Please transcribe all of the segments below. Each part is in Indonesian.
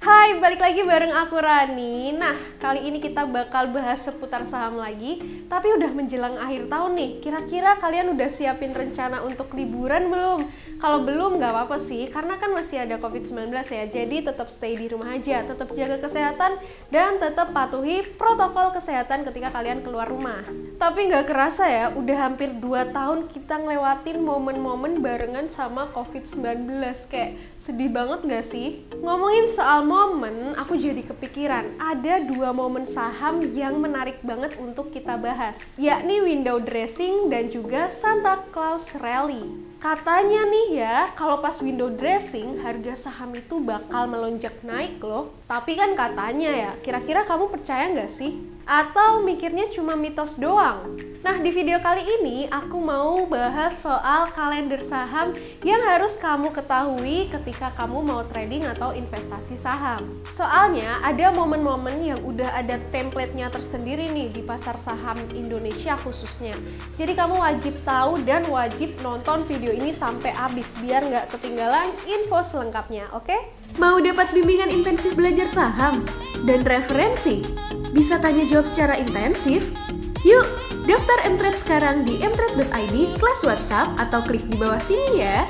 Hai, balik lagi bareng aku Rani. Nah, kali ini kita bakal bahas seputar saham lagi. Tapi udah menjelang akhir tahun nih. Kira-kira kalian udah siapin rencana untuk liburan belum? Kalau belum gak apa-apa sih, karena kan masih ada COVID-19 ya. Jadi tetap stay di rumah aja, tetap jaga kesehatan, dan tetap patuhi protokol kesehatan ketika kalian keluar rumah. Tapi gak kerasa ya, udah hampir 2 tahun kita ngelewatin momen-momen barengan sama COVID-19. Kayak sedih banget gak sih? Ngomongin soal momen, aku jadi kepikiran ada 2 momen saham yang menarik banget untuk kita bahas, yakni window dressing dan juga Santa Claus Rally. Katanya nih ya, kalau pas window dressing harga saham itu bakal melonjak naik loh. Tapi kan katanya ya, kira-kira kamu percaya nggak sih? Atau mikirnya cuma mitos doang? Nah, di video kali ini aku mau bahas soal kalender saham yang harus kamu ketahui ketika kamu mau trading atau investasi saham. Soalnya ada momen-momen yang udah ada template-nya tersendiri nih di pasar saham Indonesia khususnya. Jadi kamu wajib tahu dan wajib nonton video ini sampai habis biar nggak ketinggalan info selengkapnya, oke? Mau dapat bimbingan intensif belajar saham dan referensi? Bisa tanya jawab secara intensif? Yuk, daftar Mtrade sekarang di mtrade.id/whatsapp atau klik di bawah sini ya.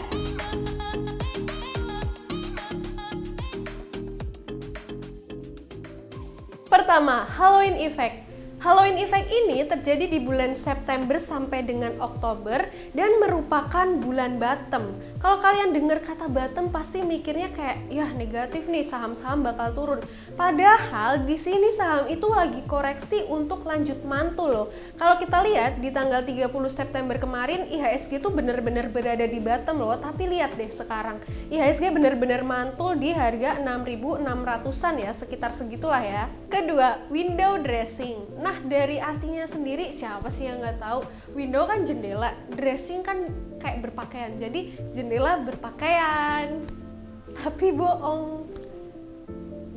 Pertama, Halloween Effect. Halloween Effect ini terjadi di bulan September sampai dengan Oktober dan merupakan bulan bottom. Kalau kalian dengar kata bottom pasti mikirnya kayak, ya negatif nih, saham-saham bakal turun. Padahal di sini saham itu lagi koreksi untuk lanjut mantul loh. Kalau kita lihat di tanggal 30 September kemarin IHSG tuh bener-bener berada di bottom loh. Tapi lihat deh sekarang, IHSG bener-bener mantul di harga 6.600-an ya, sekitar segitulah ya. Kedua, window dressing. Nah, dari artinya sendiri siapa sih yang nggak tahu? Window kan jendela, dressing kan kayak berpakaian. Jadi jendela berpakaian. Tapi bohong.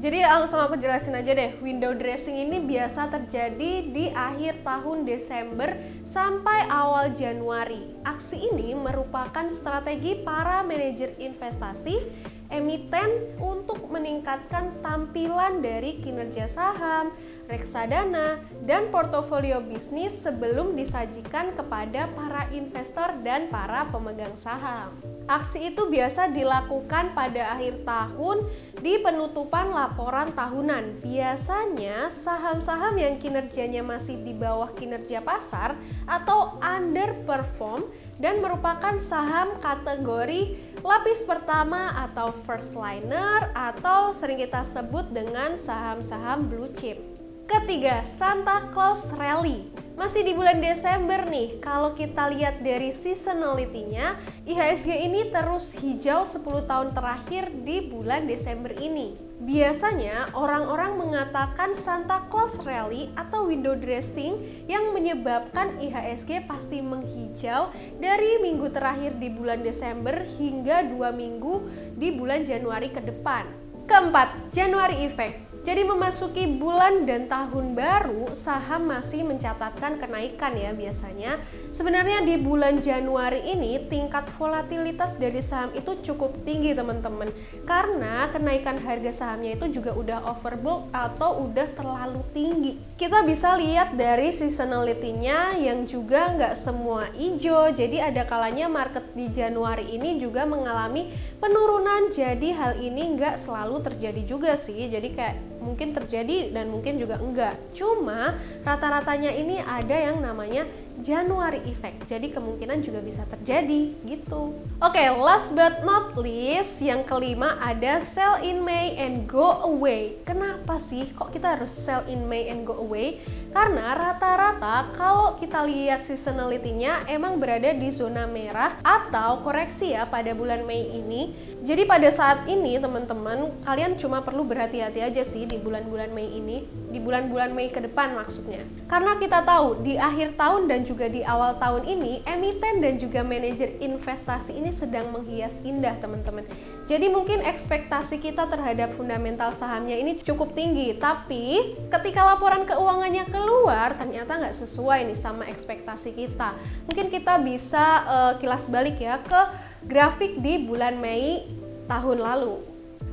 Jadi langsung aku jelasin aja deh. Window dressing ini biasa terjadi di akhir tahun Desember sampai awal Januari. Aksi ini merupakan strategi para manajer investasi emiten untuk meningkatkan tampilan dari kinerja saham, reksadana, dan portofolio bisnis sebelum disajikan kepada para investor dan para pemegang saham. Aksi itu biasa dilakukan pada akhir tahun di penutupan laporan tahunan. Biasanya saham-saham yang kinerjanya masih di bawah kinerja pasar atau underperform dan merupakan saham kategori lapis pertama atau first liner atau sering kita sebut dengan saham-saham blue chip. Ketiga, Santa Claus Rally. Masih di bulan Desember nih, kalau kita lihat dari seasonality-nya, IHSG ini terus hijau 10 tahun terakhir di bulan Desember ini. Biasanya orang-orang mengatakan Santa Claus Rally atau window dressing yang menyebabkan IHSG pasti menghijau dari minggu terakhir di bulan Desember hingga 2 minggu di bulan Januari ke depan. Keempat, January Effect. Jadi memasuki bulan dan tahun baru, saham masih mencatatkan kenaikan ya biasanya. Sebenarnya di bulan Januari ini tingkat volatilitas dari saham itu cukup tinggi teman-teman. Karena kenaikan harga sahamnya itu juga udah overbought atau udah terlalu tinggi. Kita bisa lihat dari seasonality-nya yang juga nggak semua hijau. Jadi ada kalanya market di Januari ini juga mengalami penurunan. Jadi hal ini nggak selalu terjadi juga sih. Jadi kayak mungkin terjadi dan mungkin juga enggak. Cuma rata-ratanya ini ada yang namanya January Effect. Jadi kemungkinan juga bisa terjadi gitu. Oke, last but not least, yang kelima ada sell in May and go away. Kenapa sih kok kita harus sell in May and go away? Karena rata-rata kalau kita lihat seasonality-nya emang berada di zona merah atau koreksi ya pada bulan Mei ini. Jadi pada saat ini teman-teman, kalian cuma perlu berhati-hati aja sih di bulan-bulan Mei ini, di bulan-bulan Mei ke depan maksudnya. Karena kita tahu di akhir tahun dan juga di awal tahun ini, emiten dan juga manajer investasi ini sedang menghias indah teman-teman. Jadi mungkin ekspektasi kita terhadap fundamental sahamnya ini cukup tinggi, tapi ketika laporan keuangannya keluar ternyata nggak sesuai nih sama ekspektasi kita. Mungkin kita bisa kilas balik ya ke grafik di bulan Mei tahun lalu.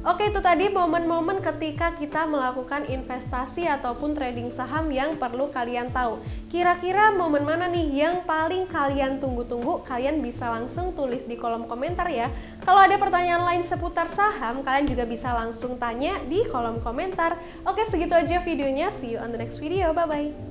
Oke, itu tadi momen-momen ketika kita melakukan investasi ataupun trading saham yang perlu kalian tahu. Kira-kira momen mana nih yang paling kalian tunggu-tunggu? Kalian bisa langsung tulis di kolom komentar ya. Kalau ada pertanyaan lain seputar saham, kalian juga bisa langsung tanya di kolom komentar. Oke, segitu aja videonya. See you on the next video. Bye-bye.